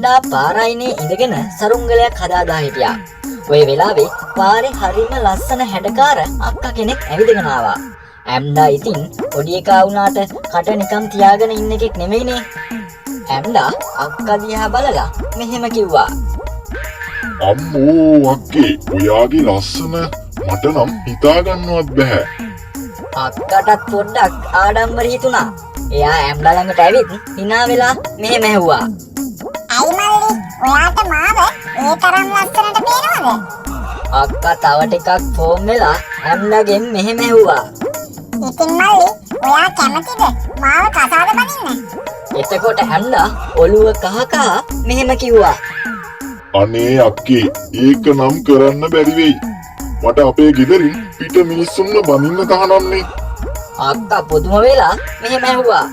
ඇම්ඩා පාරයිනේ ඉඳගෙන සරුංගලයක් හදාදා හිටියා. ඔය වෙලාවේ පාරේ හරිම ලස්සන හැඩකාර අක්කා කෙනෙක් ඇවිදගෙන ආවා. ඇම්ඩා ඉතින් පොඩි එකා වුණාට කට නිකන් තියාගෙන ඉන්න එකෙක් නෙමෙයිනේ. ඇම්ඩා අක්කා දිහා බලලා මෙහෙම කිව්වා. අම්මෝ අක්කේ ඔයාගේ ලස්සන මට නම් හිතා ගන්නවත් බෑ. අක්කටත් පොඩ්ඩක් ආඩම්බර හිතුණා. එයා ඇම්ඩා ළඟට ඇවිත් hina වෙලා මෙහෙම ඇහුවා. අයි මල්ලි ඔයාට මාව ඒ තරම් ලස්සනට පේනවද? අක්කා තව ටිකක් ෆෝම් වෙලා ඇම්ඩාගෙන් මෙහෙම ඇහුවා. ඉතින් මල්ලි ඔයා කැමතිද මාව කසාද බඳින්න? එතකොට ඇම්ඩා ඔළුව කහ කහ මෙහෙම කිව්වා. අනේ අක්කේ ඒක නම් කරන්න බැරි වෙයි. මට අපේ ගෙදරින් පිට මිනිස්සුන්ව බඳින්න තහනම්නේ. අක්කා පුදුම වෙලා මෙහෙම ඇහුවා.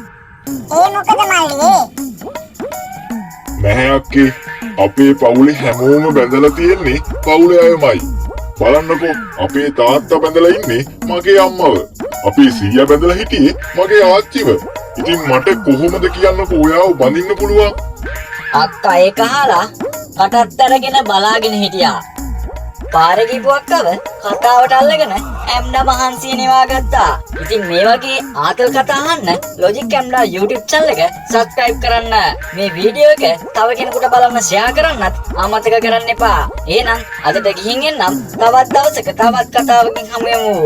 ඒ මොකද මල්ලි? නැහැ අක්කේ අපේ පවුලේ හැමෝම බැඳලා තියෙන්නේ පවුලේ අයමයි. බලන්නකෝ අපේ තාත්තා බැඳලා ඉන්නේ මගේ අම්මව. අපේ සීයා බැඳලා හිටියේ මගේ ආච්චිව. ඉතින් මට කොහොමද කියන්නකෝ ඔයාව බඳින්න පුළුවන්? අක්කා ඒක අහලා කටත් අරගෙන බලාගෙන හිටියා. පාරේ ගිහපු අක්කව කතාවට අල්ලගෙන ඇම්ඩා මහන්සිය නිවා ගත්තා. ඉතින් මේ වගේ ආතල් කතා අහන්න ලොජික් ඇම්ඩා YouTube channel එක subscribe කරන්න. මේ වීඩියෝ එක තව කෙනෙකුට බලන්න share කරන්නත් අමතක කරන්න එපා. එහෙනම් අදට ගිහින් එන්නම්. තවත් දවසක තවත් කතාවකින් හමු යමු.